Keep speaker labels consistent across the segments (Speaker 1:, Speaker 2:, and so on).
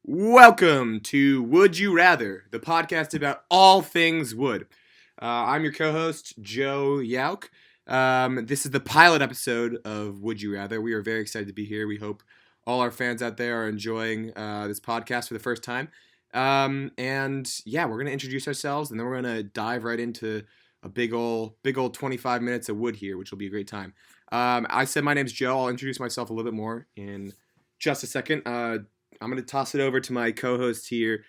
Speaker 1: Welcome to Would You Rather, the podcast about all things wood. I'm your co-host, Joe Yauk. This is the pilot episode of Would You Rather. We are very excited to be here. We hope all our fans out there are enjoying this podcast for the first time. We're going to introduce ourselves, and then we're going to dive right into a big old 25 minutes of wood here, which will be a great time. I said my name's Joe. I'll introduce myself a little bit more in just a second. I'm going to toss it over to my co-host here,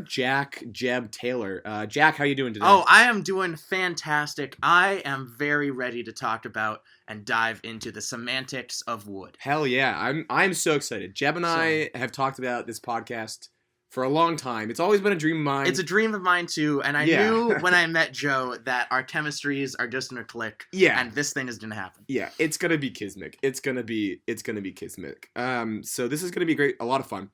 Speaker 1: Jack Jeb Taylor. Jack, how you doing today?
Speaker 2: Oh, I am doing fantastic. I am very ready to talk about and dive into the semantics of wood.
Speaker 1: Hell yeah. I'm so excited. Jeb and I have talked about this podcast for a long time. It's always been a dream of mine.
Speaker 2: It's a dream of mine too, and I knew when I met Joe that our chemistries are just gonna click.
Speaker 1: Yeah.
Speaker 2: And this thing is gonna happen.
Speaker 1: Yeah, it's gonna be kismet. It's gonna be kismet. So this is gonna be great, a lot of fun.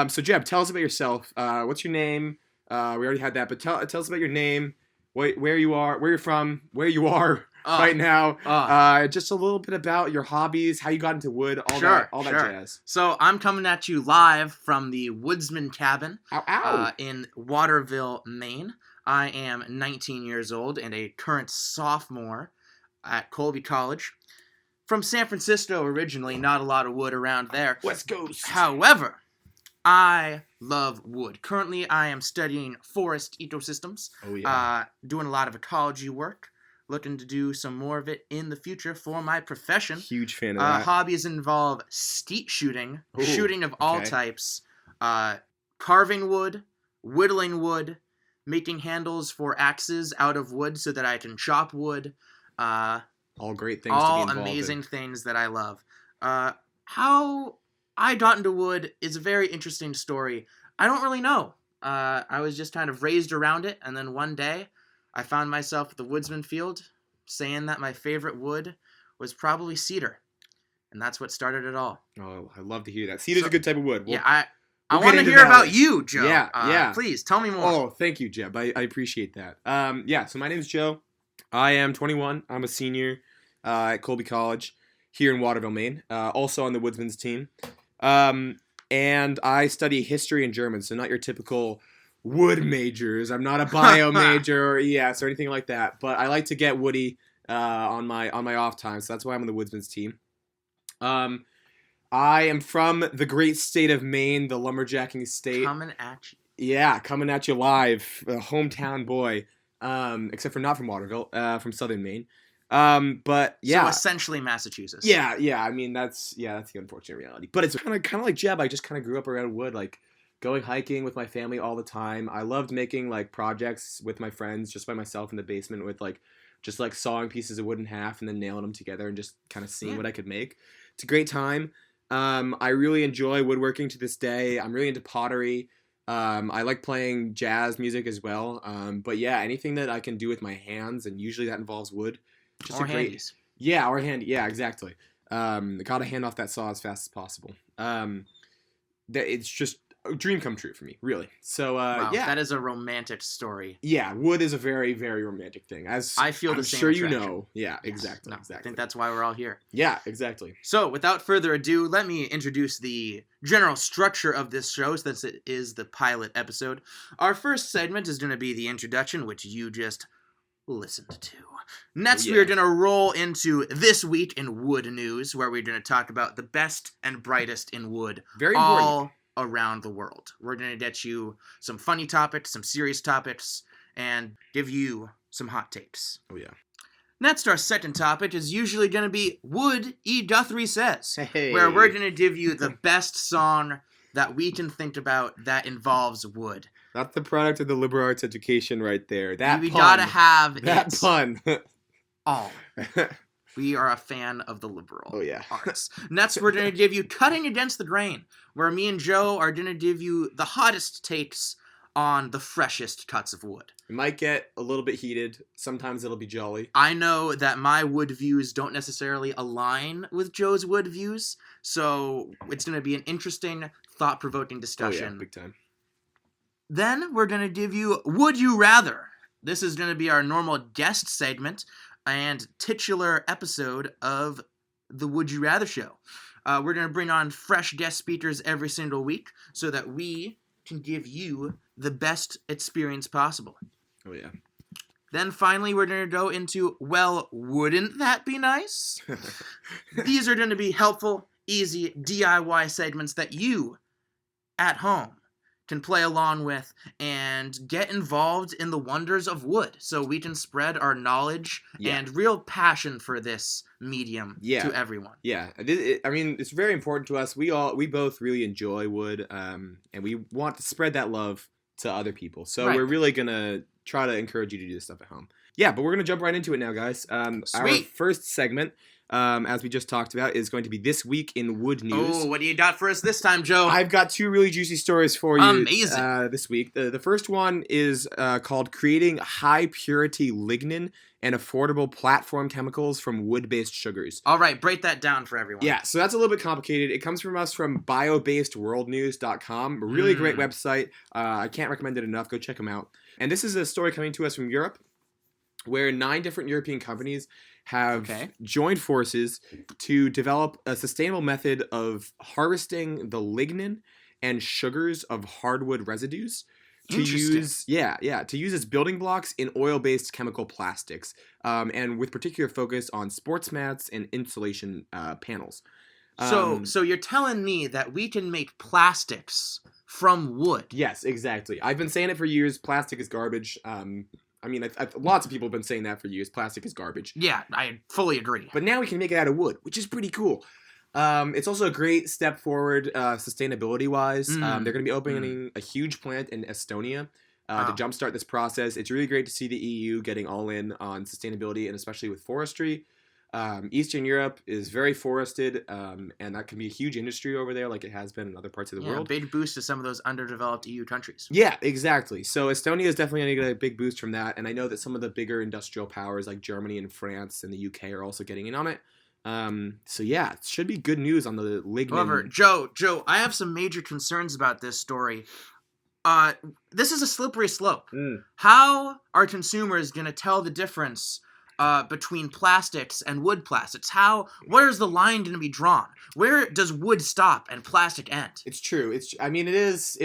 Speaker 1: So Jeb, tell us about yourself. What's your name? We already had that, but tell us about your name, where you are, where you're from, where you are right now. Just a little bit about your hobbies, how you got into wood, all that jazz.
Speaker 2: So I'm coming at you live from the Woodsman Cabin in Waterville, Maine. I am 19 years old and a current sophomore at Colby College. From San Francisco originally, not a lot of wood around there.
Speaker 1: West Coast.
Speaker 2: However, I love wood. Currently, I am studying forest ecosystems.
Speaker 1: Oh yeah.
Speaker 2: Doing a lot of ecology work. Looking to do some more of it in the future for my profession.
Speaker 1: Huge fan of that.
Speaker 2: Hobbies involve skeet shooting, shooting of all types, carving wood, whittling wood, making handles for axes out of wood so that I can chop wood.
Speaker 1: All great things.
Speaker 2: All
Speaker 1: to be
Speaker 2: amazing things that I love. How I got into wood is a very interesting story. I don't really know. I was just kind of raised around it, and then one day I found myself at the Woodsman Field saying that my favorite wood was probably cedar. And that's what started it all.
Speaker 1: Oh, I love to hear that. Cedar's a good type of wood.
Speaker 2: I want to hear about you, Joe.
Speaker 1: Yeah.
Speaker 2: Please, tell me more.
Speaker 1: Oh, thank you, Jeb. I appreciate that. So my name's Joe. I am 21. I'm a senior at Colby College here in Waterville, Maine. Also on the Woodsman's team. And I study history and German, so not your typical wood majors. I'm not a bio major or ES or anything like that, but I like to get woody on my off time, so that's why I'm on the Woodsman's team. I am from the great state of Maine, the lumberjacking state.
Speaker 2: Coming at you.
Speaker 1: Yeah, coming at you live, a hometown boy. Except for not from Waterville, from southern Maine. But yeah.
Speaker 2: So essentially Massachusetts.
Speaker 1: Yeah. I mean, that's the unfortunate reality. But it's kind of like Jeb. I just kind of grew up around wood, like going hiking with my family all the time. I loved making like projects with my friends, just by myself in the basement with just sawing pieces of wood in half and then nailing them together and just kind of seeing what I could make. It's a great time. I really enjoy woodworking to this day. I'm really into pottery. I like playing jazz music as well. But yeah, anything that I can do with my hands, and usually that involves wood. Just
Speaker 2: or handies.
Speaker 1: Yeah, or handy. Yeah, exactly. Gotta hand off that saw as fast as possible. It's just a dream come true for me, really. So,
Speaker 2: wow, that is a romantic story.
Speaker 1: Yeah, wood is a very, very romantic thing. As
Speaker 2: I feel
Speaker 1: I'm
Speaker 2: same
Speaker 1: sure
Speaker 2: attraction.
Speaker 1: You know. Yeah, exactly.
Speaker 2: I think that's why we're all here.
Speaker 1: Yeah, exactly.
Speaker 2: So, without further ado, let me introduce the general structure of this show, since it is the pilot episode. Our first segment is going to be the introduction, which you just listened to. Next, we are going to roll into This Week in Wood News, where we're going to talk about the best and brightest in wood.
Speaker 1: Very important.
Speaker 2: All around the world. We're going to get you some funny topics, some serious topics, and give you some hot takes.
Speaker 1: Oh, yeah.
Speaker 2: Next, our second topic is usually going to be Wood E. Guthrie Says,
Speaker 1: hey.
Speaker 2: where we're going to give you the best song that we can think about that involves wood.
Speaker 1: Not the product of the liberal arts education right there.
Speaker 2: We gotta have
Speaker 1: that pun.
Speaker 2: All. We are a fan of the liberal arts. Next, we're going to give you Cutting Against the Grain, where me and Joe are going to give you the hottest takes on the freshest cuts of wood.
Speaker 1: It might get a little bit heated. Sometimes it'll be jolly.
Speaker 2: I know that my wood views don't necessarily align with Joe's wood views, so it's going to be an interesting, thought-provoking discussion.
Speaker 1: Oh, yeah, big time.
Speaker 2: Then we're going to give you Would You Rather. This is going to be our normal guest segment and titular episode of the Would You Rather show. We're going to bring on fresh guest speakers every single week so that we can give you the best experience possible.
Speaker 1: Oh, yeah.
Speaker 2: Then finally, we're going to go into, well, wouldn't that be nice? These are going to be helpful, easy DIY segments that you, at home, can play along with and get involved in the wonders of wood so we can spread our knowledge and real passion for this medium to everyone.
Speaker 1: Yeah. I mean, it's very important to us. We both really enjoy wood, and we want to spread that love to other people. So we're really going to try to encourage you to do this stuff at home. Yeah, but we're going to jump right into it now, guys. Our first segment, as we just talked about, is going to be This Week in Wood News.
Speaker 2: Oh, what do you got for us this time, Joe?
Speaker 1: I've got two really juicy stories for you.
Speaker 2: Amazing.
Speaker 1: This week. The first one is called Creating High-Purity Lignin and Affordable Platform Chemicals from Wood-Based Sugars.
Speaker 2: All right, break that down for everyone.
Speaker 1: Yeah, so that's a little bit complicated. It comes from us from biobasedworldnews.com. A really great website. I can't recommend it enough. Go check them out. And this is a story coming to us from Europe, where 9 different European companies have joined forces to develop a sustainable method of harvesting the lignin and sugars of hardwood residues to use as building blocks in oil-based chemical plastics, and with particular focus on sports mats and insulation panels.
Speaker 2: So you're telling me that we can make plastics from wood?
Speaker 1: Yes, exactly. I've been saying it for years. Plastic is garbage. I mean, lots of people have been saying that for years. Plastic is garbage.
Speaker 2: Yeah, I fully agree.
Speaker 1: But now we can make it out of wood, which is pretty cool. It's also a great step forward sustainability-wise. They're going to be opening a huge plant in Estonia to jumpstart this process. It's really great to see the EU getting all in on sustainability, and especially with forestry. Eastern Europe is very forested, and that can be a huge industry over there like it has been in other parts of the world.
Speaker 2: Big boost to some of those underdeveloped EU countries.
Speaker 1: Yeah, exactly. So Estonia is definitely going to get a big boost from that, and I know that some of the bigger industrial powers like Germany and France and the UK are also getting in on it. So yeah, it should be good news on the lignin.
Speaker 2: However, Joe, I have some major concerns about this story. This is a slippery slope. How are consumers going to tell the difference between plastics and wood plastics? Where's the line going to be drawn? Where does wood stop and plastic end?
Speaker 1: It's true. It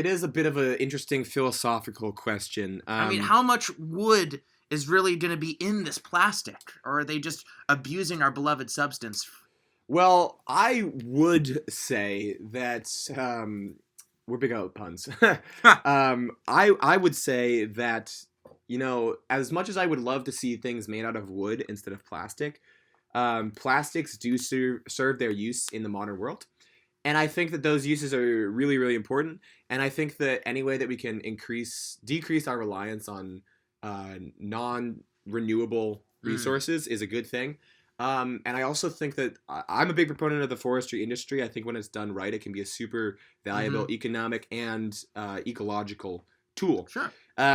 Speaker 1: is a bit of an interesting philosophical question.
Speaker 2: How much wood is really going to be in this plastic? Or are they just abusing our beloved substance?
Speaker 1: Well, I would say that we're big out puns. I would say that, as much as I would love to see things made out of wood instead of plastic, plastics do serve their use in the modern world. And I think that those uses are really, really important. And I think that any way that we can decrease our reliance on non-renewable resources is a good thing. And I also think that I'm a big proponent of the forestry industry. I think when it's done right, it can be a super valuable economic and ecological tool.
Speaker 2: Sure.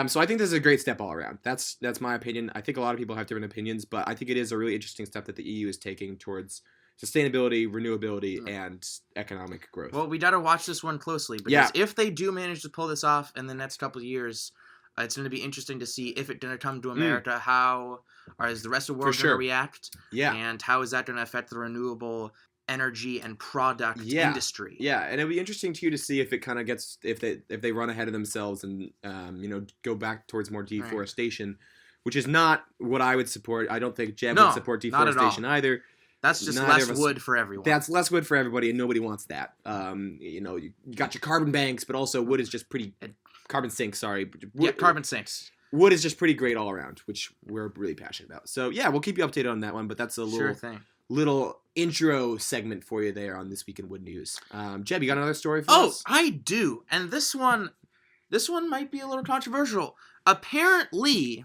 Speaker 1: So I think this is a great step all around. That's my opinion. I think a lot of people have different opinions, but I think it is a really interesting step that the EU is taking towards sustainability, renewability, and economic growth.
Speaker 2: Well, we got to watch this one closely, because if they do manage to pull this off in the next couple of years, it's going to be interesting to see if it's going to come to America. How is the rest of the world going to react?
Speaker 1: Yeah.
Speaker 2: And how is that going to affect the renewable energy and product industry?
Speaker 1: Yeah, and it'll be interesting too to see if it kind of gets if they run ahead of themselves and go back towards more deforestation, which is not what I would support. I don't think Jeb would support deforestation either.
Speaker 2: That's just less wood for everyone.
Speaker 1: That's less wood for everybody, and nobody wants that. You got your carbon banks, but also wood is just pretty. Carbon sinks, sorry.
Speaker 2: Carbon sinks.
Speaker 1: Wood is just pretty great all around, which we're really passionate about. So yeah, we'll keep you updated on that one. But that's a little intro segment for you there on This Week in Wood News. Jeb, you got another story for us?
Speaker 2: Oh, I do, and this one might be a little controversial. Apparently,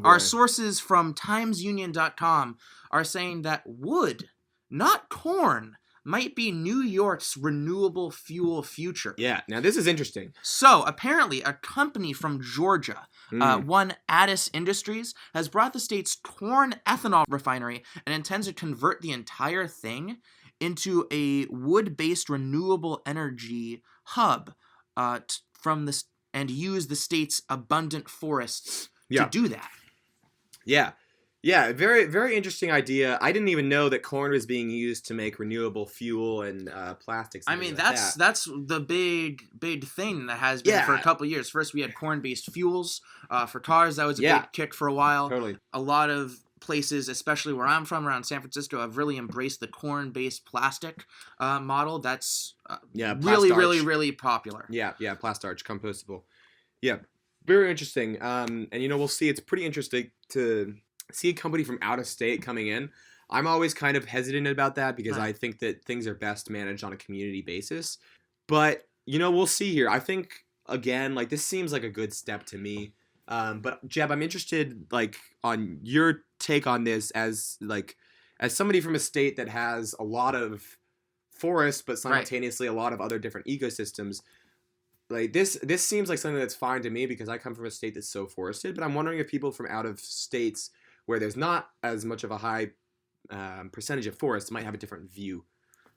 Speaker 2: our sources from TimesUnion.com are saying that wood, not corn, might be New York's renewable fuel future.
Speaker 1: Yeah, now this is interesting.
Speaker 2: So, apparently, a company from Georgia, one Addis Industries, has brought the state's corn ethanol refinery and intends to convert the entire thing into a wood-based renewable energy hub and use the state's abundant forests to do that.
Speaker 1: Yeah. Yeah, very, very interesting idea. I didn't even know that corn was being used to make renewable fuel and plastics. And
Speaker 2: I mean,
Speaker 1: things like that.
Speaker 2: that's the big thing that has been for a couple of years. First, we had corn-based fuels for cars. That was a big kick for a while.
Speaker 1: Totally.
Speaker 2: A lot of places, especially where I'm from, around San Francisco, have really embraced the corn-based plastic model. That's really, really, really popular.
Speaker 1: Yeah, plastarch, compostable. Yeah, very interesting. And we'll see. It's pretty interesting to see a company from out of state coming in. I'm always kind of hesitant about that because I think that things are best managed on a community basis. But, we'll see here. I think, again, this seems like a good step to me. But Jeb, I'm interested, on your take on this as somebody from a state that has a lot of forests, but simultaneously a lot of other different ecosystems. This seems like something that's fine to me because I come from a state that's so forested. But I'm wondering if people from out of states where there's not as much of a high percentage of forests might have a different view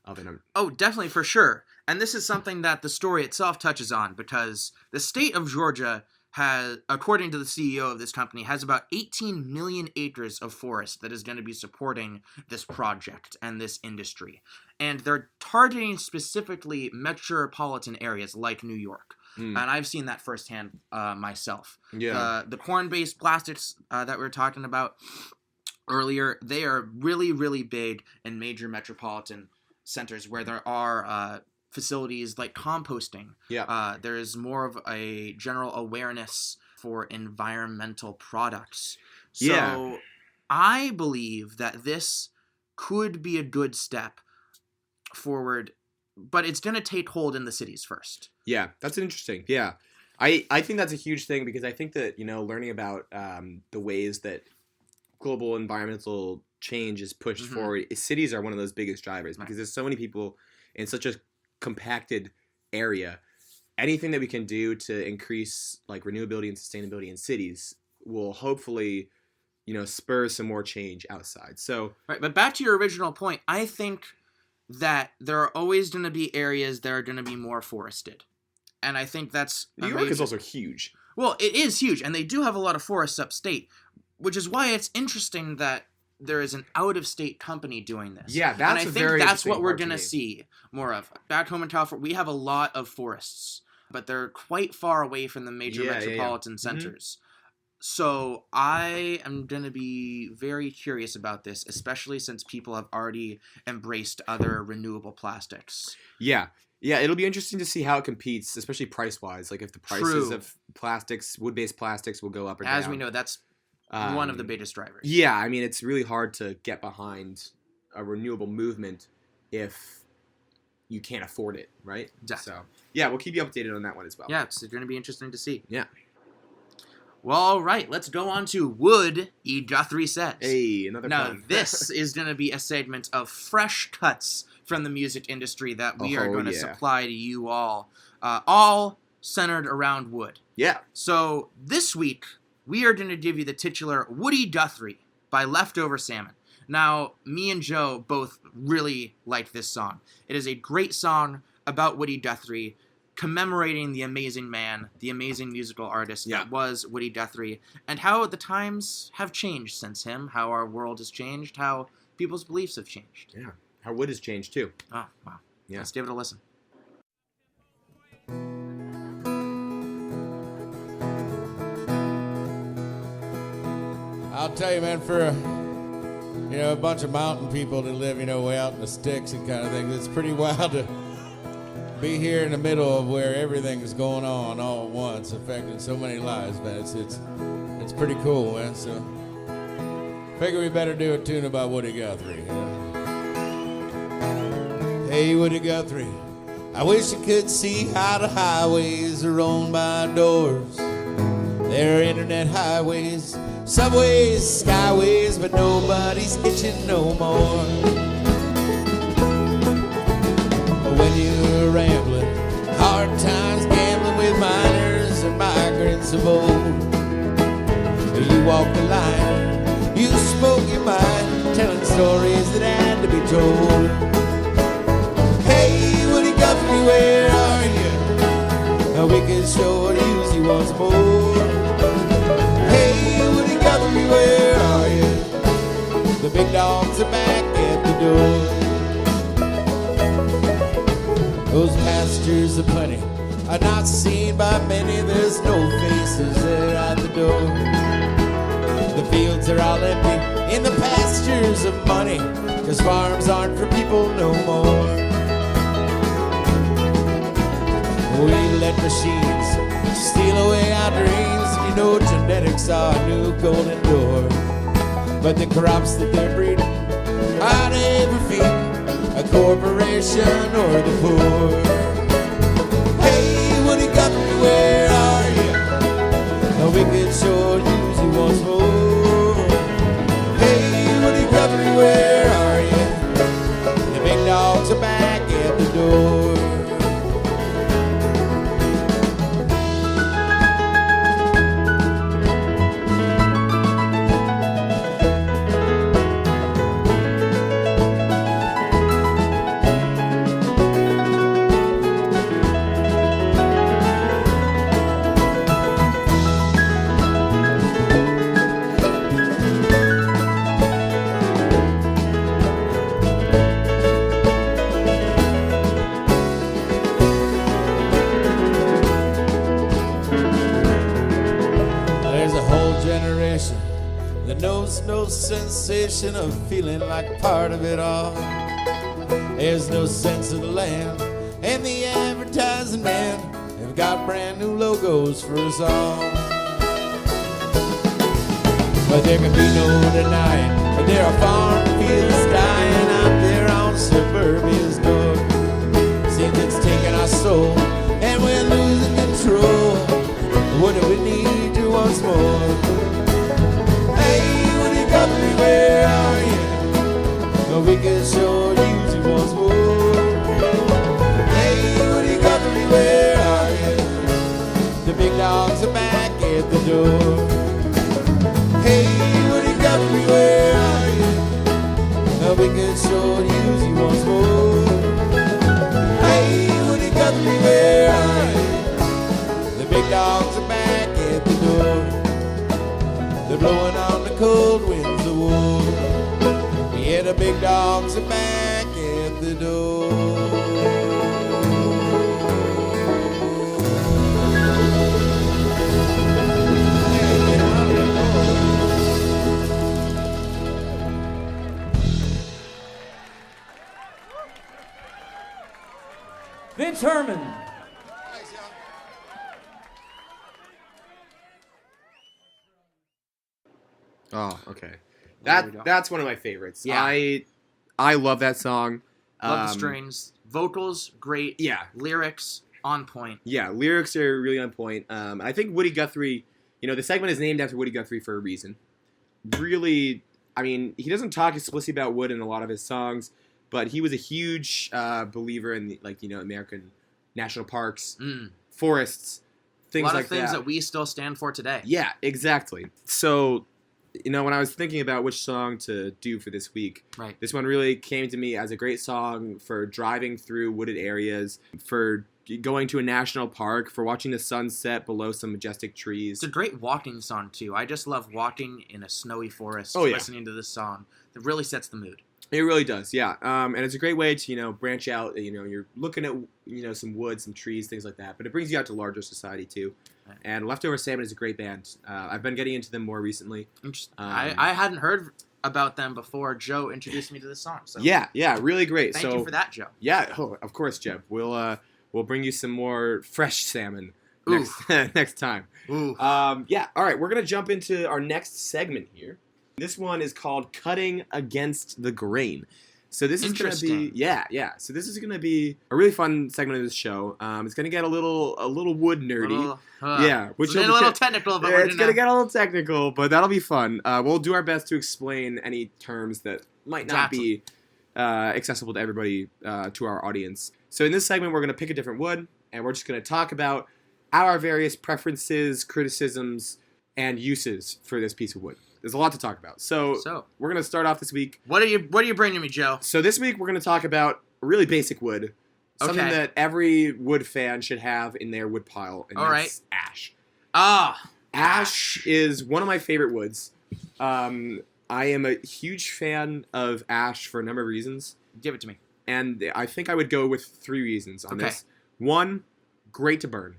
Speaker 1: of it.
Speaker 2: Oh, definitely, for sure. And this is something that the story itself touches on because the state of Georgia has, according to the CEO of this company, has about 18 million acres of forest that is going to be supporting this project and this industry. And they're targeting specifically metropolitan areas like New York. And I've seen that firsthand myself.
Speaker 1: Yeah.
Speaker 2: The corn-based plastics that we were talking about earlier, they are really, really big in major metropolitan centers where there are facilities like composting.
Speaker 1: Yeah.
Speaker 2: There is more of a general awareness for environmental products. So I believe that this could be a good step forward, but it's going to take hold in the cities first.
Speaker 1: Yeah, that's interesting. Yeah. I think that's a huge thing because I think that, learning about the ways that global environmental change is pushed forward, cities are one of those biggest drivers because there's so many people in such a compacted area. Anything that we can do to increase renewability and sustainability in cities will hopefully, spur some more change outside. So,
Speaker 2: right, but back to your original point, I think that there are always going to be areas that are going to be more forested. And I think that's
Speaker 1: New York is also huge.
Speaker 2: Well, it is huge, and they do have a lot of forests upstate, which is why it's interesting that there is an out-of-state company doing this.
Speaker 1: Yeah, that's
Speaker 2: and I think that's what we're going to see more of. Back home in California, we have a lot of forests, but they're quite far away from the major metropolitan centers. So I am going to be very curious about this, especially since people have already embraced other renewable plastics.
Speaker 1: Yeah. Yeah, it'll be interesting to see how it competes, especially price-wise. If the prices of plastics, wood-based plastics will go up or down.
Speaker 2: As we know, that's one of the biggest drivers.
Speaker 1: Yeah, I mean, it's really hard to get behind a renewable movement if you can't afford it, right?
Speaker 2: Exactly.
Speaker 1: So, yeah, we'll keep you updated on that one as well.
Speaker 2: Yeah, it's going to be interesting to see.
Speaker 1: Yeah.
Speaker 2: Well, all right, let's go on to Would E. Guthrie Says.
Speaker 1: Hey, another
Speaker 2: Now,
Speaker 1: fun.
Speaker 2: this is going to be a segment of fresh cuts from the music industry that we are going to supply to you all centered around wood.
Speaker 1: Yeah.
Speaker 2: So, this week, we are going to give you the titular Woody Guthrie by Leftover Salmon. Now, me and Joe both really like this song. It is a great song about Woody Guthrie, commemorating the amazing man, the amazing musical artist that was Woody Guthrie, and how the times have changed since him, how our world has changed, how people's beliefs have changed.
Speaker 1: Yeah, how wood has changed too.
Speaker 2: Oh, wow.
Speaker 1: Yeah.
Speaker 2: Let's give it a listen.
Speaker 3: I'll tell you, man, for a bunch of mountain people that live, way out in the sticks and kind of thing, it's pretty wild to be here in the middle of where everything is going on all at once, affecting so many lives, man. It's pretty cool, man. So, figure we better do a tune about Woody Guthrie. Hey, Woody Guthrie, I wish I could see how the highways are owned by doors. They're internet highways, subways, skyways, but nobody's itching no more. When you're rambling, hard times gambling with miners and migrants of old. You walked the line, you spoke your mind, telling stories that had to be told. Hey, Woody Guthrie, where are you? We could sure use you once more. Hey, Woody Guthrie, where are you? The big dogs are back at the door. Those pastures are plenty are not seen by many. There's no faces there at the door. The fields are all empty in the pastures of money, 'cause farms aren't for people no more. We let machines steal away our dreams. You know genetics are a new golden door. But the crops that they're breeding are never feeding a corporation or the poor. Hey, Woody Guthrie, where are you? We could sure use you once more. Hey, Woody Guthrie, where are you? The big dogs are back at the door. That knows no sensation of feeling like part of it all. There's no sense of the land, and the advertising men have got brand new logos for us all. But there can be no denying that there are farm fields dying out there on suburbia's door. Seems it's taking our soul, and we're losing control. What do we need to once more? Guthrie, where are you? We can sure use you once more. Hey, Woody Guthrie, where are you? The big dogs are back at the door. Hey, Woody Guthrie, where are you? We can sure use you once more. Hey, Woody Guthrie, where are you? The big dogs are back at the door. They're blowing on the cold winds of war. Yeah, the big dogs are back at the door.
Speaker 4: Vince Herman.
Speaker 1: Oh, okay.
Speaker 2: There we go.
Speaker 1: That's one of my favorites.
Speaker 2: Yeah.
Speaker 1: I love that song.
Speaker 2: Love the strings. Vocals, great.
Speaker 1: Yeah.
Speaker 2: Lyrics, on point.
Speaker 1: Yeah, lyrics are really on point. I think Woody Guthrie, the segment is named after Woody Guthrie for a reason. Really, I mean, he doesn't talk explicitly about wood in a lot of his songs, but he was a huge believer in American national parks, forests, things like that.
Speaker 2: A lot of things that we still stand for today.
Speaker 1: Yeah, exactly. So, when I was thinking about which song to do for this week,
Speaker 2: Right.
Speaker 1: this one really came to me as a great song for driving through wooded areas, for going to a national park, for watching the sunset below some majestic trees.
Speaker 2: It's a great walking song, too. I just love walking in a snowy forest, listening to this song. It really sets the mood.
Speaker 1: It really does, yeah. And it's a great way to, branch out. You're looking at, some wood, some trees, things like that. But it brings you out to larger society, too.
Speaker 2: Right.
Speaker 1: And Leftover Salmon is a great band. I've been getting into them more recently.
Speaker 2: I hadn't heard about them before Joe introduced me to this song. So
Speaker 1: Yeah, really great.
Speaker 2: Thank you for that, Joe.
Speaker 1: Yeah, of course, Jeb. We'll bring you some more fresh salmon next time.
Speaker 2: Ooh.
Speaker 1: All right, we're going to jump into our next segment here. This one is called Cutting Against the Grain. So this is going to be So this is going to be a really fun segment of this show. It's going to get a little wood nerdy.
Speaker 2: Which is a little technical, but
Speaker 1: it's going to get a little technical, but that'll be fun. We'll do our best to explain any terms that might not be accessible to everybody, to our audience. So in this segment, we're going to pick a different wood, and we're just going to talk about our various preferences, criticisms, and uses for this piece of wood. There's a lot to talk about. So we're going to start off this week.
Speaker 2: What are you bringing me, Joe?
Speaker 1: So this week we're going to talk about really basic wood. Something that every wood fan should have in their wood pile. And that's ash. Ash is one of my favorite woods. I am a huge fan of ash for a number of reasons.
Speaker 2: Give it to me.
Speaker 1: And I think I would go with 3 reasons on this. 1, great to burn.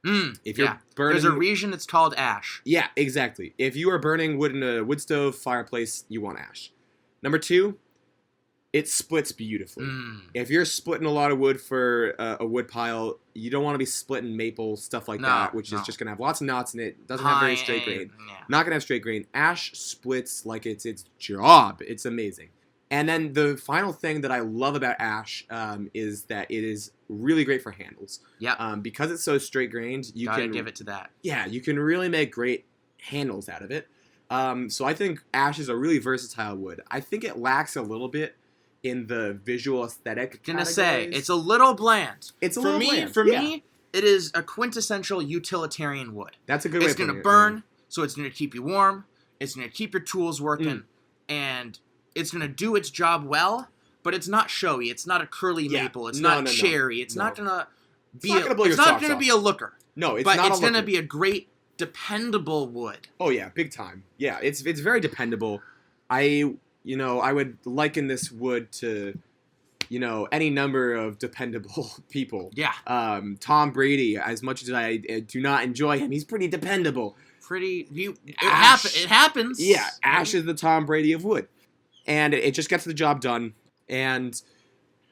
Speaker 1: If you're burning,
Speaker 2: there's a reason it's called ash.
Speaker 1: Yeah, exactly. If you are burning wood in a wood stove, fireplace, you want ash. Number 2, it splits beautifully. If you're splitting a lot of wood for a wood pile, you don't want to be splitting maple, stuff like that, which is just going to have lots of knots in it. Doesn't have very straight grain.
Speaker 2: Yeah.
Speaker 1: Not going to have straight grain. Ash splits like it's its job. It's amazing. And then the final thing that I love about ash is that it is really great for handles.
Speaker 2: Yeah.
Speaker 1: Because it's so straight grained, you
Speaker 2: Gotta
Speaker 1: can
Speaker 2: give it to that.
Speaker 1: Yeah, you can really make great handles out of it. So I think ash is a really versatile wood. I think it lacks a little bit in the visual aesthetic.
Speaker 2: Gonna say it's a little bland.
Speaker 1: It's a little bland.
Speaker 2: For me, it is a quintessential utilitarian wood.
Speaker 1: That's a good way.
Speaker 2: It's gonna burn, so it's gonna keep you warm. It's gonna keep your tools working, and it's going to do its job well, but it's not showy. It's not a curly maple. It's not cherry. It's not going to be it's not going to be a looker.
Speaker 1: No, it's
Speaker 2: but
Speaker 1: not
Speaker 2: it's going to be a great dependable wood.
Speaker 1: Oh yeah, big time. Yeah, it's very dependable. I would liken this wood to any number of dependable people.
Speaker 2: Yeah.
Speaker 1: Tom Brady, as much as I do not enjoy him, he's pretty dependable.
Speaker 2: It happens.
Speaker 1: Yeah, ash is the Tom Brady of wood. And it just gets the job done. And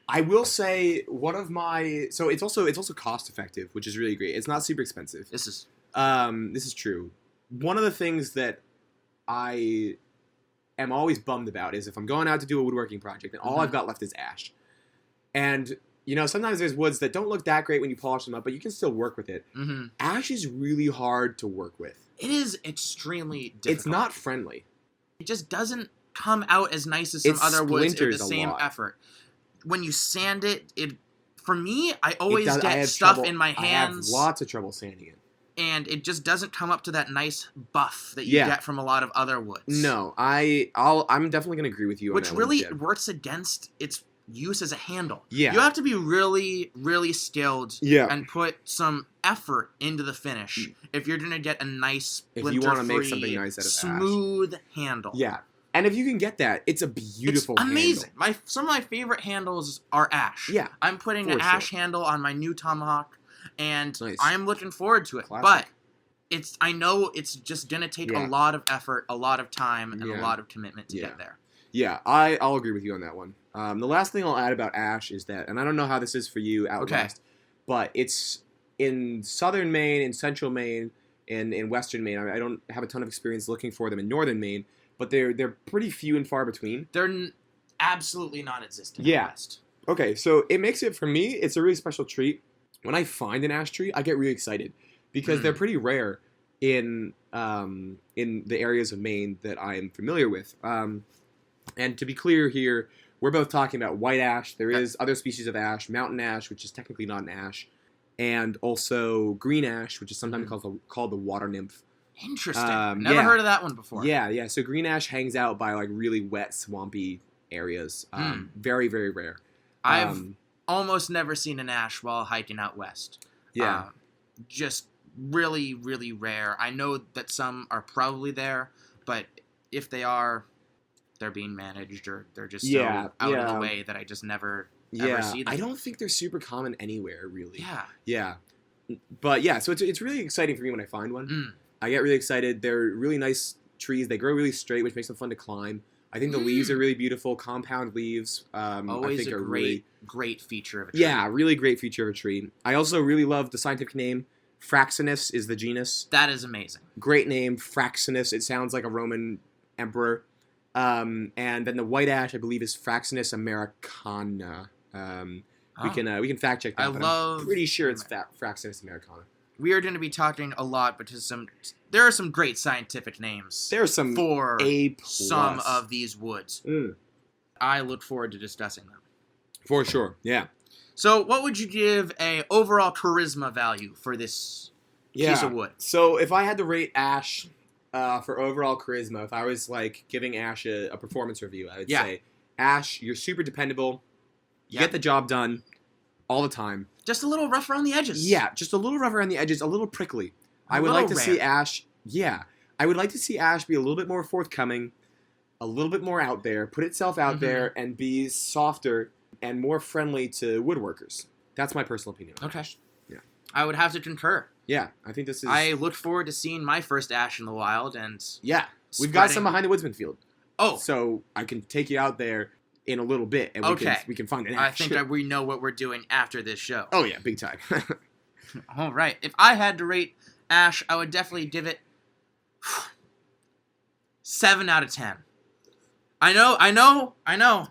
Speaker 1: I will say so it's also cost effective, which is really great. It's not super expensive.
Speaker 2: This is
Speaker 1: true. One of the things that I am always bummed about is if I'm going out to do a woodworking project and all I've got left is ash. And sometimes there's woods that don't look that great when you polish them up, but you can still work with it. Ash is really hard to work with.
Speaker 2: It is extremely difficult.
Speaker 1: It's not friendly.
Speaker 2: It just doesn't come out as nice as some other woods with the same effort. When you sand it, for me, I always get stuff in my hands.
Speaker 1: I have lots of trouble sanding it.
Speaker 2: And it just doesn't come up to that nice buff that you get from a lot of other woods.
Speaker 1: No, I'm definitely going to agree with you on that.
Speaker 2: Which really works against its use as a handle.
Speaker 1: Yeah.
Speaker 2: You have to be really, really skilled and put some effort into the finish if you're going to get a nice splinter-free,
Speaker 1: if you want to make something nice out of
Speaker 2: smooth handle.
Speaker 1: Yeah. And if you can get that, it's a beautiful
Speaker 2: handle. Amazing.
Speaker 1: Handle.
Speaker 2: Some of my favorite handles are ash.
Speaker 1: Yeah.
Speaker 2: I'm putting an ash handle on my new Tomahawk, and
Speaker 1: nice.
Speaker 2: I'm looking forward to it.
Speaker 1: Classic.
Speaker 2: But I know it's just going to take a lot of effort, a lot of time, and a lot of commitment to get there.
Speaker 1: Yeah, I'll agree with you on that one. The last thing I'll add about ash is that, and I don't know how this is for you out west, but it's in southern Maine, in central Maine, and in western Maine. I don't have a ton of experience looking for them in northern Maine, but they're pretty few and far between.
Speaker 2: They're absolutely non-existent.
Speaker 1: Yeah.
Speaker 2: In the West.
Speaker 1: Okay, so it makes it, for me, it's a really special treat. When I find an ash tree, I get really excited because they're pretty rare in the areas of Maine that I am familiar with. And to be clear here, we're both talking about white ash. There is other species of ash, mountain ash, which is technically not an ash, and also green ash, which is sometimes called the water nymph.
Speaker 2: Interesting. Never heard of that one before.
Speaker 1: Yeah. So green ash hangs out by like really wet, swampy areas. Very, very rare.
Speaker 2: I've almost never seen an ash while hiking out west.
Speaker 1: Yeah.
Speaker 2: Just really, really rare. I know that some are probably there, but if they are, they're being managed or they're just so out of the way that I just never ever see them.
Speaker 1: I don't think they're super common anywhere, really.
Speaker 2: Yeah.
Speaker 1: But yeah, so it's really exciting for me when I find one. I get really excited. They're really nice trees. They grow really straight, which makes them fun to climb. I think the leaves are really beautiful. Compound leaves.
Speaker 2: Always
Speaker 1: I think
Speaker 2: a great feature of a tree.
Speaker 1: Yeah, really great feature of a tree. I also really love the scientific name. Fraxinus is the genus.
Speaker 2: That is amazing. Great
Speaker 1: name, Fraxinus. It sounds like a Roman emperor. And then the white ash, I believe, is Fraxinus americana. We can fact check that. I'm pretty sure it's Fraxinus americana.
Speaker 2: We are going to be talking a lot because there are some great scientific names.
Speaker 1: There are some
Speaker 2: for
Speaker 1: A+.
Speaker 2: some of these woods. I look forward to discussing them.
Speaker 1: For sure, yeah.
Speaker 2: So, what would you give a overall charisma value for this piece of wood?
Speaker 1: So, if I had to rate ash for overall charisma, if I was like giving ash a performance review, I would say, ash, you're super dependable. You get the job done all the time.
Speaker 2: Just a little rough around the edges.
Speaker 1: Yeah, just a little rough around the edges, a little prickly. I would like to see ash. Yeah, I would like to see ash be a little bit more forthcoming. a little bit more out there, put itself out there, and be softer and more friendly to woodworkers. That's my personal opinion. On
Speaker 2: Okay.
Speaker 1: ash. Yeah.
Speaker 2: I would have to concur.
Speaker 1: Yeah, I think this is...
Speaker 2: I look forward to seeing my first ash in the wild and...
Speaker 1: Yeah, we've got some behind the Woodsman field.
Speaker 2: Oh.
Speaker 1: So I can take you out there in a little bit, and we can find an
Speaker 2: I
Speaker 1: ash.
Speaker 2: think we know what we're doing after this show.
Speaker 1: Oh, yeah, big time.
Speaker 2: All right. If I had to rate ash, I would definitely give it 7 out of 10. I know.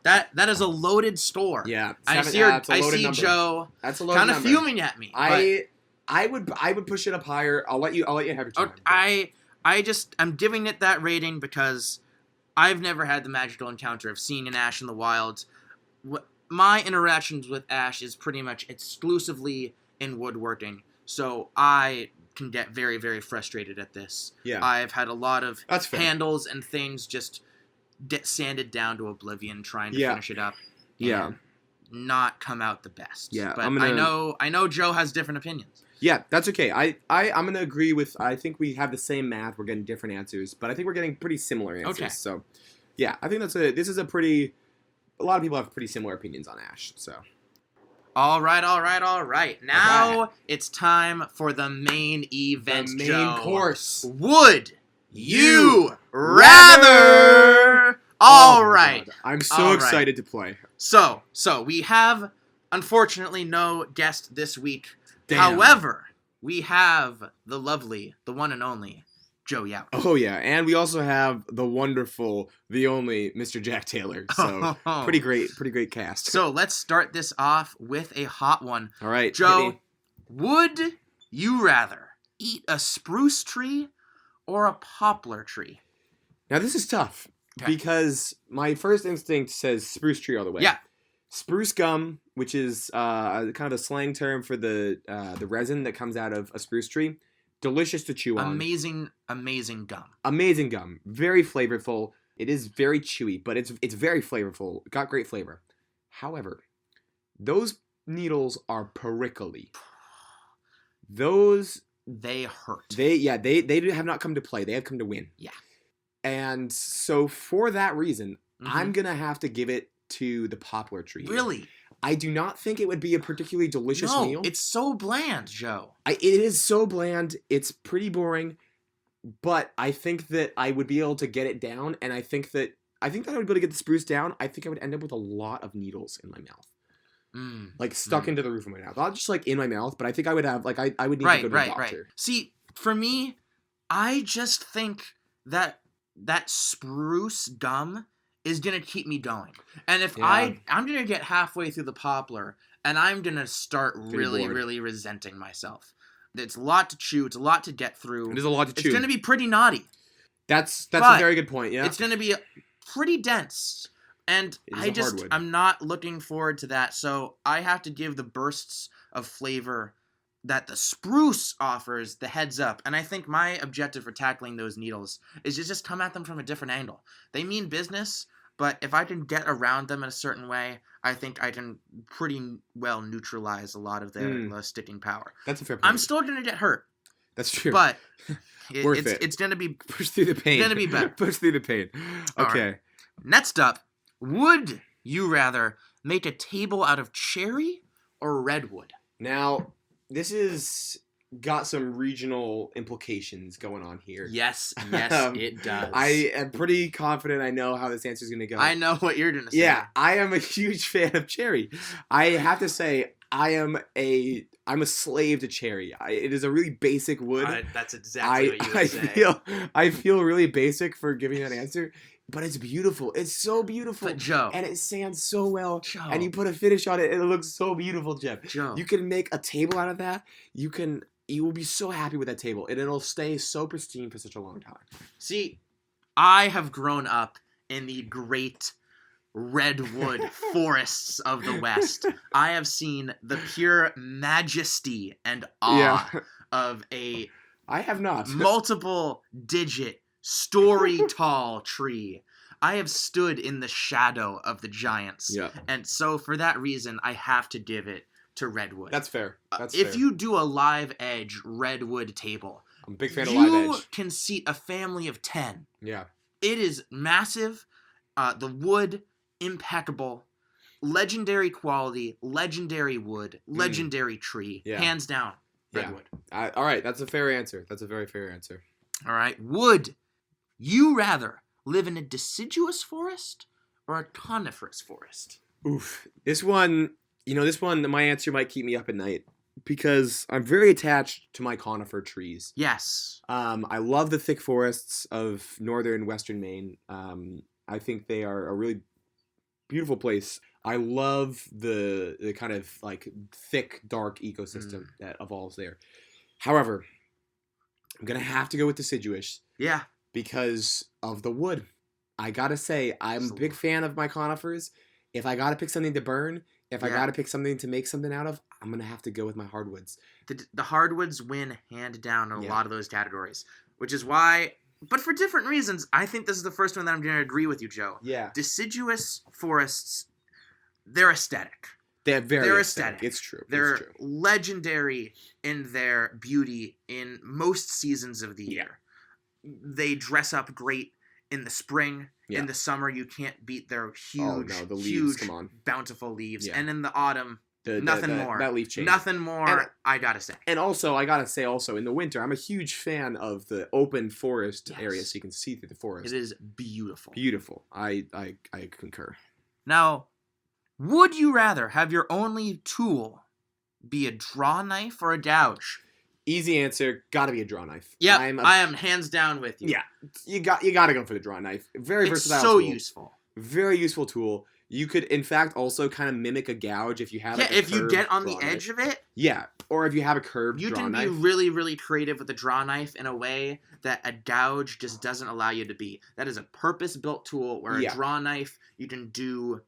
Speaker 2: That is a loaded score.
Speaker 1: Yeah.
Speaker 2: I see Joe
Speaker 1: that's a loaded
Speaker 2: kind of
Speaker 1: number.
Speaker 2: fuming at me.
Speaker 1: I would push it up higher. I'll let you have your time.
Speaker 2: I'm giving it that rating because I've never had the magical encounter of seeing an ash in the wild. My interactions with ash is pretty much exclusively in woodworking, so I can get very, very frustrated at this.
Speaker 1: Yeah.
Speaker 2: I've had a lot of
Speaker 1: That's fair.
Speaker 2: handles and things just get sanded down to oblivion trying to finish it up.
Speaker 1: Yeah.
Speaker 2: Not come out the best.
Speaker 1: Yeah,
Speaker 2: But I know Joe has different opinions.
Speaker 1: Yeah, that's okay. I'm going to agree with... I think we have the same math. We're getting different answers, but I think we're getting pretty similar answers.
Speaker 2: Okay.
Speaker 1: So, yeah, I think this is a pretty... A lot of people have pretty similar opinions on ash, so...
Speaker 2: All right. Now it's time for the main event,
Speaker 1: The main
Speaker 2: Joe.
Speaker 1: course.
Speaker 2: Would you rather? All right.
Speaker 1: God. I'm so excited to play.
Speaker 2: So we have, unfortunately, no guest this week.
Speaker 1: Damn.
Speaker 2: However, we have the lovely, the one and only, Joe Yao.
Speaker 1: Oh, yeah. And we also have the wonderful, the only Mr. Jack Taylor. So, pretty great cast.
Speaker 2: So let's start this off with a hot one.
Speaker 1: All right.
Speaker 2: Joe, would you rather eat a spruce tree or a poplar tree?
Speaker 1: Now, this is tough because my first instinct says spruce tree all the way.
Speaker 2: Yeah.
Speaker 1: Spruce gum, which is kind of a slang term for the resin that comes out of a spruce tree. Delicious to chew on.
Speaker 2: Amazing gum.
Speaker 1: Amazing gum. Very flavorful. It is very chewy, but it's very flavorful. Got great flavor. However, those needles are prickly.
Speaker 2: They hurt.
Speaker 1: They have not come to play. They have come to win.
Speaker 2: Yeah.
Speaker 1: And so for that reason, I'm going to have to give it to the poplar tree.
Speaker 2: Really?
Speaker 1: I do not think it would be a particularly delicious meal.
Speaker 2: No, it's so bland, Joe.
Speaker 1: It is so bland. It's pretty boring, but I think that I would be able to get it down, and I think that I would be able to get the spruce down. I think I would end up with a lot of needles in my mouth. Like stuck into the roof of my mouth. Not just like in my mouth, but I think I would have I would need to go to a doctor.
Speaker 2: Right. See, for me, I just think that spruce gum is gonna keep me going. And if I'm gonna get halfway through the poplar and I'm gonna start really resenting myself. It's a lot to chew, it's a lot to get through.
Speaker 1: It is a lot to chew.
Speaker 2: It's gonna be pretty naughty.
Speaker 1: That's a very good point, yeah.
Speaker 2: It's gonna be pretty dense. And I'm not looking forward to that. So I have to give the bursts of flavor that the spruce offers the heads up. And I think my objective for tackling those needles is to just come at them from a different angle. They mean business, but if I can get around them in a certain way, I think I can pretty well neutralize a lot of their sticking power.
Speaker 1: That's a fair point.
Speaker 2: I'm still going to get hurt.
Speaker 1: That's true.
Speaker 2: But
Speaker 1: it's
Speaker 2: it's going to be...
Speaker 1: Push through the pain.
Speaker 2: It's going to be better.
Speaker 1: Push through the pain. Okay.
Speaker 2: Right. Next up, would you rather make a table out of cherry or redwood?
Speaker 1: Now, this is got some regional implications going on here.
Speaker 2: Yes, it does.
Speaker 1: I am pretty confident I know how this answer is going to go.
Speaker 2: I know what you're going to say.
Speaker 1: Yeah, I am a huge fan of cherry. I have to say, I'm a slave to cherry. It is a really basic wood.
Speaker 2: That's exactly what you would say.
Speaker 1: I feel really basic for giving that answer. But it's beautiful. It's so beautiful.
Speaker 2: But Joe.
Speaker 1: And it sands so well.
Speaker 2: Joe.
Speaker 1: And you put a finish on it and it looks so beautiful, Jeff.
Speaker 2: Joe.
Speaker 1: You can make a table out of that. You will be so happy with that table. And it'll stay so pristine for such a long time.
Speaker 2: See, I have grown up in the great redwood forests of the West. I have seen the pure majesty and awe of a
Speaker 1: I have not.
Speaker 2: multiple digit story tall tree. I have stood in the shadow of the giants.
Speaker 1: Yeah.
Speaker 2: And so for that reason, I have to give it to redwood.
Speaker 1: That's fair.
Speaker 2: If you do a live edge redwood table,
Speaker 1: I'm a big fan of live edge.
Speaker 2: You can seat a family of 10.
Speaker 1: Yeah.
Speaker 2: It is massive. The wood, impeccable. Legendary quality, legendary wood, legendary tree.
Speaker 1: Yeah.
Speaker 2: Hands down, redwood.
Speaker 1: All right, that's a fair answer. That's a very fair answer.
Speaker 2: All right. Would you rather live in a deciduous forest or a coniferous forest?
Speaker 1: Oof. This one, my answer might keep me up at night because I'm very attached to my conifer trees.
Speaker 2: Yes.
Speaker 1: I love the thick forests of northern western Maine. I think they are a really beautiful place. I love the kind of like thick, dark ecosystem that evolves there. However, I'm going to have to go with deciduous.
Speaker 2: Yeah.
Speaker 1: Because of the wood. I gotta say, I'm a big fan of my conifers. If I gotta pick something to burn, if I gotta pick something to make something out of, I'm gonna have to go with my hardwoods.
Speaker 2: The hardwoods win hand down in a lot of those categories, which is why, but for different reasons, I think this is the first one that I'm going to agree with you, Joe.
Speaker 1: Yeah.
Speaker 2: Deciduous forests, they're aesthetic.
Speaker 1: They're very aesthetic. It's true.
Speaker 2: They're legendary in their beauty in most seasons of the year. They dress up great in the spring. In the summer, you can't beat their huge, bountiful leaves. Yeah. And in the autumn, nothing more.
Speaker 1: That leaf change.
Speaker 2: Nothing more, I gotta say.
Speaker 1: And also, I gotta say also, in the winter, I'm a huge fan of the open forest area so you can see through the forest.
Speaker 2: It is beautiful.
Speaker 1: Beautiful. I concur.
Speaker 2: Now, would you rather have your only tool be a draw knife or a gouge?
Speaker 1: Easy answer, gotta be a draw knife.
Speaker 2: Yeah, I am hands down with you.
Speaker 1: Yeah, you gotta go for the draw knife. Very versatile.
Speaker 2: It's so
Speaker 1: tool.
Speaker 2: Useful.
Speaker 1: Very useful tool. You could, in fact, also kind of mimic a gouge if you have.
Speaker 2: Yeah, if you get on the edge of it.
Speaker 1: Yeah, or if you have a curved draw knife.
Speaker 2: You can be really, really creative with a draw knife in a way that a gouge just doesn't allow you to be. That is a purpose-built tool where a draw knife you can do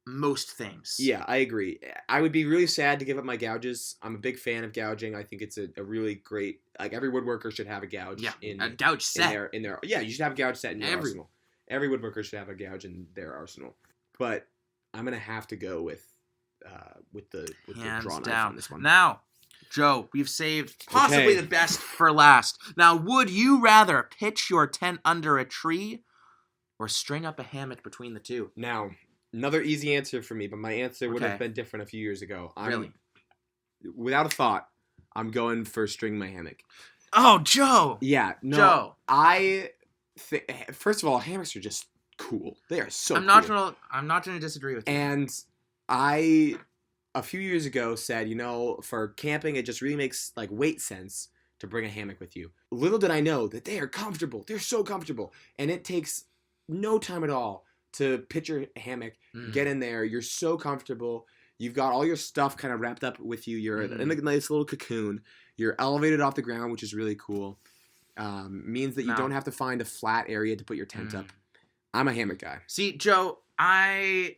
Speaker 2: most things.
Speaker 1: Yeah, I agree. I would be really sad to give up my gouges. I'm a big fan of gouging. I think it's a really great, like every woodworker should have a gouge.
Speaker 2: Yeah, a gouge set.
Speaker 1: In their you should have a gouge set in your arsenal. Every woodworker should have a gouge in their arsenal. But I'm gonna have to go with the draw knife on this one.
Speaker 2: Now, Joe, we've saved possibly the best for last. Now, would you rather pitch your tent under a tree or string up a hammock between the two?
Speaker 1: Now, another easy answer for me, but my answer would have been different a few years ago.
Speaker 2: Really?
Speaker 1: Without a thought, I'm going for string my hammock.
Speaker 2: Oh, Joe!
Speaker 1: Yeah, no.
Speaker 2: Joe.
Speaker 1: First of all, hammocks are just cool. They are so cool.
Speaker 2: I'm not gonna disagree with you.
Speaker 1: And I, a few years ago, said, for camping, it just really makes weight sense to bring a hammock with you. Little did I know that they are comfortable. They're so comfortable. And it takes no time at all to pitch your hammock, get in there. You're so comfortable. You've got all your stuff kind of wrapped up with you. You're in a nice little cocoon. You're elevated off the ground, which is really cool. Means that you don't have to find a flat area to put your tent up. I'm a hammock guy.
Speaker 2: See, Joe, I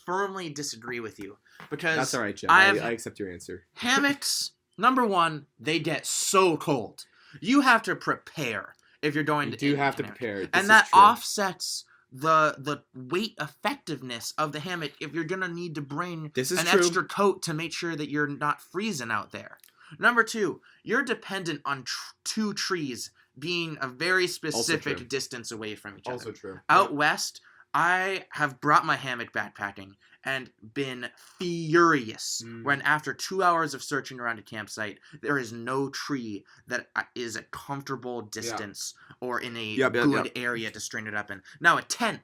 Speaker 2: firmly disagree with you because
Speaker 1: that's all right, Joe. I accept your answer.
Speaker 2: Hammocks, number one, they get so cold. You have to prepare if you're going to.
Speaker 1: You do have to prepare,
Speaker 2: and that offsets the weight effectiveness of the hammock if you're gonna need to bring an extra coat to make sure that you're not freezing out there. Number two, you're dependent on two trees being a very specific distance away from each other.
Speaker 1: Also true.
Speaker 2: Out west, I have brought my hammock backpacking and been furious when after 2 hours of searching around a campsite, there is no tree that is a comfortable distance or in a good area to string it up in. Now a tent,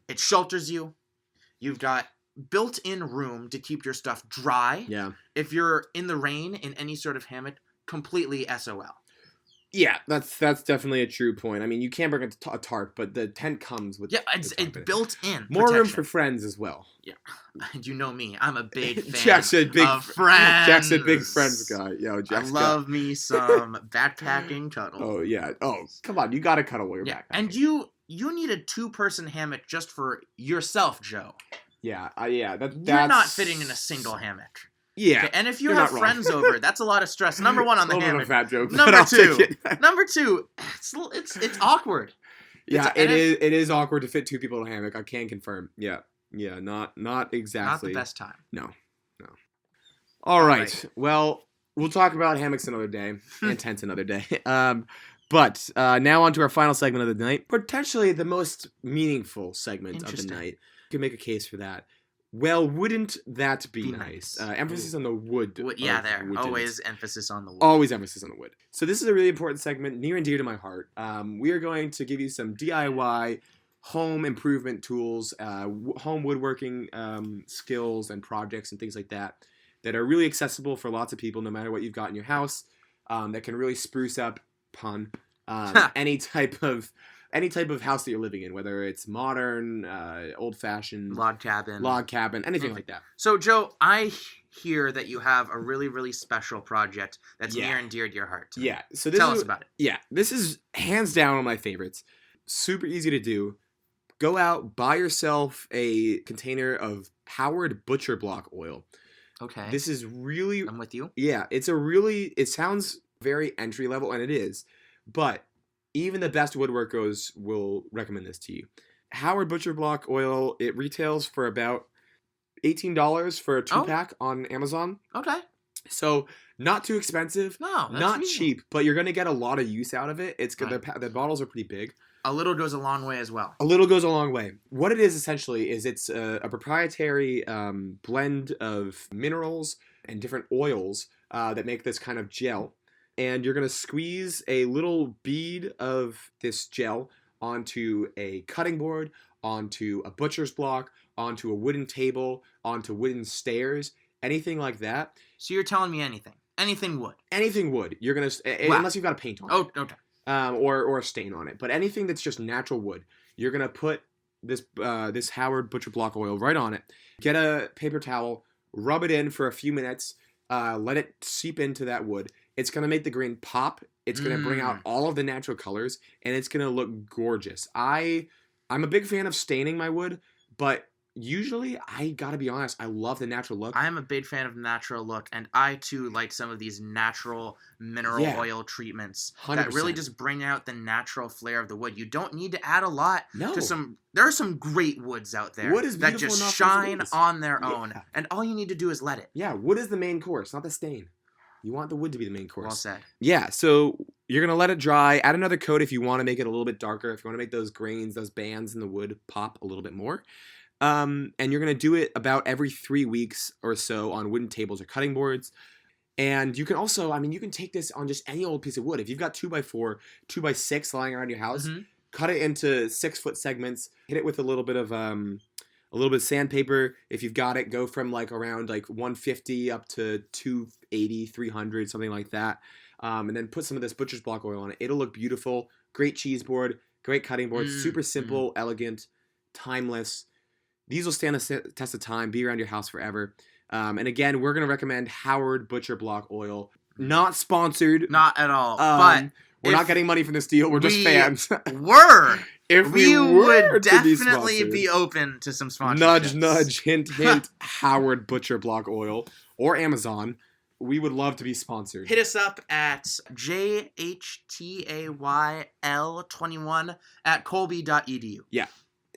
Speaker 2: it shelters you. You've got built-in room to keep your stuff dry.
Speaker 1: Yeah.
Speaker 2: If you're in the rain in any sort of hammock, completely SOL.
Speaker 1: Yeah, that's definitely a true point. I mean, you can bring a tarp, but the tent comes with
Speaker 2: it's built in.
Speaker 1: More room for friends as well.
Speaker 2: Yeah, you know me. I'm a big fan
Speaker 1: of
Speaker 2: friends.
Speaker 1: Jack's a big friends guy. Yo, Jack's
Speaker 2: I love me some backpacking cuddle.
Speaker 1: Oh yeah. Oh, come on, you gotta cuddle while you're backpacking.
Speaker 2: And you need a 2-person hammock just for yourself, Joe.
Speaker 1: Yeah, that's...
Speaker 2: You're not fitting in a single hammock.
Speaker 1: Yeah.
Speaker 2: Okay, and if you have friends over, that's a lot of stress. Number one on the hammock.
Speaker 1: Of a fat joke,
Speaker 2: number two, it's awkward.
Speaker 1: It is awkward to fit 2 people in a hammock. I can confirm. Yeah, not exactly.
Speaker 2: Not the best time.
Speaker 1: No. All right. Well, we'll talk about hammocks another day and tents another day. But now on to our final segment of the night, potentially the most meaningful segment of the
Speaker 2: Interesting.
Speaker 1: night. You can make a case for that. Well, wouldn't that be
Speaker 2: Be
Speaker 1: nice?
Speaker 2: nice.
Speaker 1: Emphasis on the wood.
Speaker 2: Yeah,
Speaker 1: of
Speaker 2: there.
Speaker 1: wouldn't.
Speaker 2: Always emphasis on the wood.
Speaker 1: Always emphasis on the wood. So this is a really important segment, near and dear to my heart. We are going to give you some DIY home improvement tools, home woodworking skills and projects and things like that are really accessible for lots of people, no matter what you've got in your house. That can really spruce up, pun, any type of house that you're living in, whether it's modern, old-fashioned,
Speaker 2: log cabin,
Speaker 1: anything like that.
Speaker 2: So, Joe, I hear that you have a really, really special project that's
Speaker 1: Yeah.
Speaker 2: near and dear to your heart.
Speaker 1: Yeah. So this
Speaker 2: Tell
Speaker 1: is,
Speaker 2: us about it.
Speaker 1: Yeah, this is hands down one of my favorites. Super easy to do. Go out, buy yourself a container of Howard Butcher Block oil.
Speaker 2: Okay.
Speaker 1: This is really,
Speaker 2: I'm with you.
Speaker 1: yeah, it sounds very entry level, and it is, but even the best woodworkers will recommend this to you. Howard Butcher Block oil, it retails for about $18 for a 2-pack on Amazon.
Speaker 2: Okay.
Speaker 1: So not too expensive,
Speaker 2: No, that's
Speaker 1: not
Speaker 2: reasonable.
Speaker 1: cheap, but you're going to get a lot of use out of it. It's good.
Speaker 2: Right.
Speaker 1: The bottles are pretty big.
Speaker 2: A little goes a long way as well.
Speaker 1: A little goes a long way. What it is essentially is it's a proprietary blend of minerals and different oils that make this kind of gel. And you're going to squeeze a little bead of this gel onto a cutting board, onto a butcher's block, onto a wooden table, onto wooden stairs, anything like that.
Speaker 2: So you're telling me anything. Anything wood.
Speaker 1: Anything wood. You're going to,
Speaker 2: Wow.
Speaker 1: unless you've got a paint on it.
Speaker 2: Oh, okay.
Speaker 1: Or a stain on it. But anything that's just natural wood, you're gonna put this Howard Butcher Block oil right on it. Get a paper towel, rub it in for a few minutes, let it seep into that wood. It's gonna make the grain pop. It's gonna bring out all of the natural colors, and it's gonna look gorgeous. I'm a big fan of staining my wood, but usually, I gotta be honest, I love the natural look.
Speaker 2: I'm a big fan of natural look, and I too like some of these natural mineral oil treatments that really
Speaker 1: 100%.
Speaker 2: just bring out the natural flair of the wood. You don't need to add a lot
Speaker 1: No.
Speaker 2: to some. There are some great woods out there
Speaker 1: Wood is
Speaker 2: that
Speaker 1: beautiful
Speaker 2: just
Speaker 1: enough as it
Speaker 2: shine
Speaker 1: is.
Speaker 2: on their
Speaker 1: Yeah.
Speaker 2: own, and all you need to do is let it.
Speaker 1: Yeah, wood is the main course, not the stain. You want the wood to be the main course.
Speaker 2: Well said.
Speaker 1: Yeah, so you're going to let it dry. Add another coat if you want to make it a little bit darker. If you want to make those grains, those bands in the wood pop a little bit more. And you're going to do it about every 3 weeks or so on wooden tables or cutting boards. And you can also, you can take this on just any old piece of wood. If you've got 2x4, 2x6 lying around your house, cut it into 6-foot segments. Hit it with a little bit of sandpaper. If you've got it, go from around 150 up to 280, 300, something like that. And then put some of this butcher's block oil on it. It'll look beautiful. Great cheese board, great cutting board, super simple, elegant, timeless. These will stand the test of time, be around your house forever. And again, we're going to recommend Howard Butcher Block oil. Not sponsored.
Speaker 2: Not at all. But
Speaker 1: we're not getting money from this deal. We're just fans. If
Speaker 2: we
Speaker 1: were
Speaker 2: would
Speaker 1: to
Speaker 2: definitely
Speaker 1: sponsored,
Speaker 2: be open to some sponsorships.
Speaker 1: Nudge, nudge, hint, hint. Howard Butcher Block oil or Amazon. We would love to be sponsored.
Speaker 2: Hit us up at jhtayl21@colby.edu.
Speaker 1: Yeah,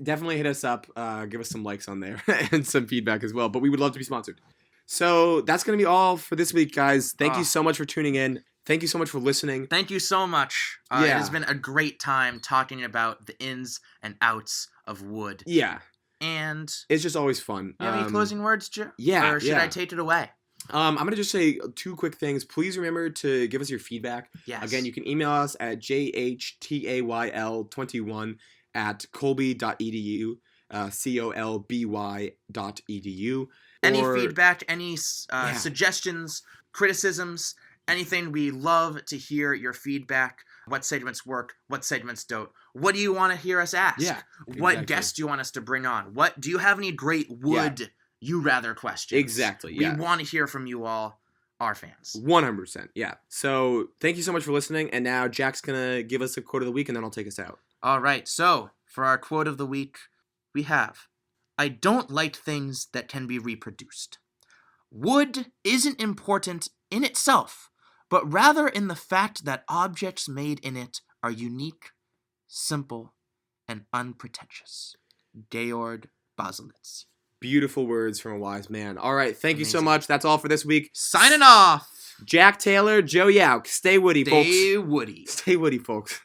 Speaker 1: definitely hit us up. Give us some likes on there and some feedback as well. But we would love to be sponsored. So that's going to be all for this week, guys. Thank you so much for tuning in. Thank you so much for listening.
Speaker 2: Thank you so much. It has been a great time talking about the ins and outs of wood.
Speaker 1: Yeah.
Speaker 2: And
Speaker 1: it's just always fun.
Speaker 2: You have any closing words, Joe?
Speaker 1: Yeah.
Speaker 2: Or should I take it away?
Speaker 1: I'm going to just say 2 quick things. Please remember to give us your feedback.
Speaker 2: Yes.
Speaker 1: Again, you can email us at jhtayl21@colby.edu, colby.edu.
Speaker 2: Any feedback, any suggestions, criticisms, anything. We love to hear your feedback. What segments work? What segments don't? What do you want to hear us ask?
Speaker 1: Yeah.
Speaker 2: What guests do you want us to bring on? Do you have any great wood you rather questions?
Speaker 1: Exactly. Yeah.
Speaker 2: We want to hear from you all, our fans.
Speaker 1: 100%. Yeah. So thank you so much for listening. And now Jack's going to give us a quote of the week and then I'll take us out.
Speaker 2: All right. So for our quote of the week, we have, "I don't like things that can be reproduced. Wood isn't important in itself, but rather in the fact that objects made in it are unique, simple, and unpretentious." Georg Baselitz.
Speaker 1: Beautiful words from a wise man. All right. Thank you so
Speaker 2: Amazing.
Speaker 1: much. That's all for this week.
Speaker 2: Signing off.
Speaker 1: Jack Taylor, Joe Yauk. Stay woody, folks.
Speaker 2: Stay woody.
Speaker 1: Stay woody, folks.